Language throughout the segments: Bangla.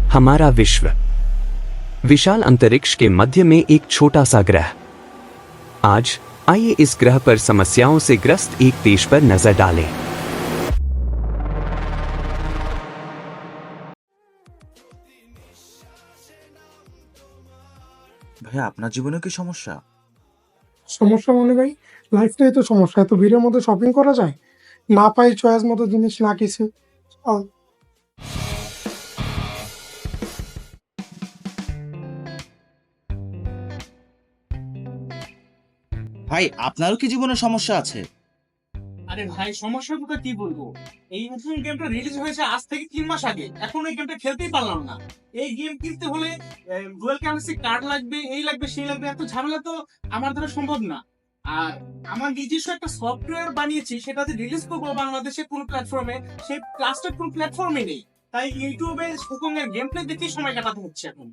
हमारा विश्व विशाल अंतरिक्ष के मध्य में एक छोटा सा ग्रह। आज आइए इस ग्रह पर समस्याओं से ग्रस्त एक देश पर नजर डालें। ভাইয়া আপনার জীবনেও কি সমস্যা? সমস্যা মানে ভাই, লাইফটাই তো সমস্যা। এত ভিড়ের মধ্যে শপিং করা যায়? না পাই চয়েস মতো জিনিস, না কিছু। আ ভাই আপনারও কি জীবনে সমস্যা আছে? আরে ভাই, সমস্যার কথা কি বলবো? এই নতুন গেমটা রিলিজ হয়েছে আজ থেকে 3 মাস আগে, এখন এই গেমটা খেলতেই পারলাম না। এই গেম কিনতে হলে ডুয়াল কারেন্সি কার্ড লাগবে, এই লাগবে সেই লাগবে, এত ঝামেলা তো আমার দ্বারা সম্ভব না। আর আমার নিজস্ব একটা সফটওয়্যার বানিয়েছি, সেটাতে রিলিজ করবো বাংলাদেশের কোন প্ল্যাটফর্মে, সেই ট্রাস্টেড কোন প্ল্যাটফর্মে নেই। তাই ইউটিউবে সুকঙ্গের গেম প্লে দেখেই সময় কাটাতে হচ্ছে এখন।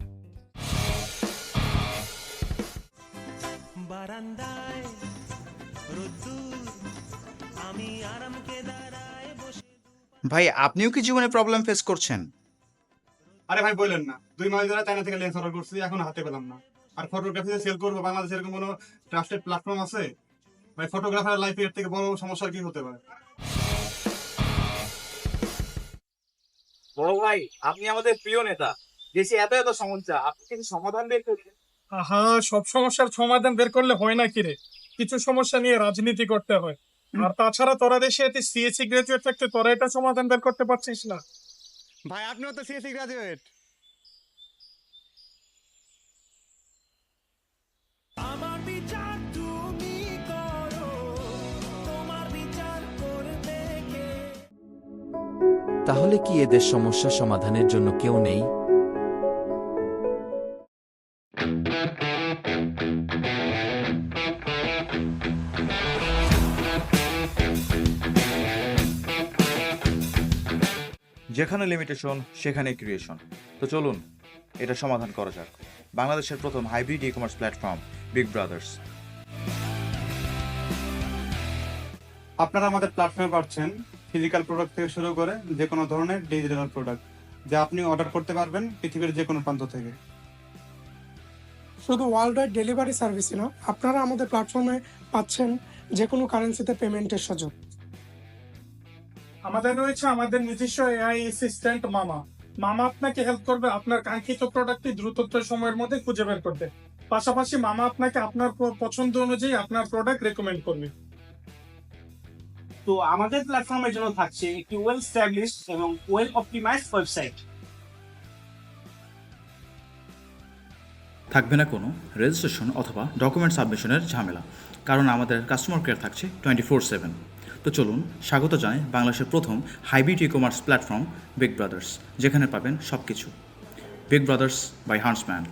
বারান্দায় রোদ্দুর, আমি আরাম কেদারায় বসে। ভাই আপনিও কি জীবনে প্রবলেম ফেস করছেন? আরে ভাই বললেন না, 2 মাস ধরে চায়না থেকে লেন্স অর্ডার করছি, এখন হাতে পেলাম না। আর ফটোগ্রাফিতে সেল করবো, বাংলাদেশে এরকম কোনো ট্রাস্টেড প্ল্যাটফর্ম আছে? ভাই ফটোগ্রাফার লাইফে এর থেকে বড় সমস্যা কি হতে পারে? বড় ভাই, আপনি আমাদের প্রিয় নেতা। দেশে এত এত সমস্যা, আপনি কিছু সমাধান বের করবেন। আহা, সব সমস্যার সমাধান বের করলে হয় না কি রে? কিছু সমস্যা নিয়ে রাজনীতি করতে হয়। আর তাছাড়া তোরা দেশে এতে সিএসসি গ্রাজুয়েট থাকতে তোরা এটা সমাধান বের করতে পারছিস না। ভাই আপনিও তো সিএসসি গ্রাজুয়েট। আমার বিচার তুমি করো, তোমার বিচার করবে কে? তাহলে কি এদের সমস্যা সমাধানের জন্য কেউ নেই? যেখানে লিমিটেশন সেখানে ক্রিয়েশন। তো চলুন এটা সমাধান করা যাক। বাংলাদেশের প্রথম hybrid e commerce platform Big brothers. আপনারা আমাদের প্ল্যাটফর্মে পাচ্ছেন ফিজিক্যাল প্রোডাক্ট থেকে শুরু করে যে কোনো ধরনের ডিজিটাল প্রোডাক্ট, যা আপনি অর্ডার করতে পারবেন পৃথিবীর যে কোনো প্রান্ত থেকে। শুধু ওয়ার্ল্ড ওয়াইড ডেলিভারি সার্ভিসই না, আপনারা আমাদের প্ল্যাটফর্মে পাচ্ছেন যে কোনো কারেন্সিতে পেমেন্টের সুযোগ। আমাদের রয়েছে আমাদের নিজস্ব এআই অ্যাসিস্ট্যান্ট মামা। মামা আপনাকে হেল্প করবে আপনার কাঙ্ক্ষিত প্রোডাক্টটি দ্রুততম সময়ের মধ্যে খুঁজে বের করতে। পাশাপাশি মামা আপনাকে আপনার পছন্দ অনুযায়ী আপনার প্রোডাক্ট রেকমেন্ড করবে। তো আমাদের প্ল্যাটফর্মের জন্য থাকছে একটি ওয়েল স্ট্যাবলিশ এবং ওয়েল অপটিমাইজড ওয়েবসাইট। থাকবে না কোনো রেজিস্ট্রেশন অথবা ডকুমেন্ট সাবমিশনের ঝামেলা, কারণ আমাদের কাস্টমার কেয়ার থাকছে 24/7। তো চলুন স্বাগত জানাই বাংলাদেশের প্রথম hybrid e commerce platform Big Brothers, যেখানে পাবেন সব কিছু। Big Brothers by হান্টসম্যান।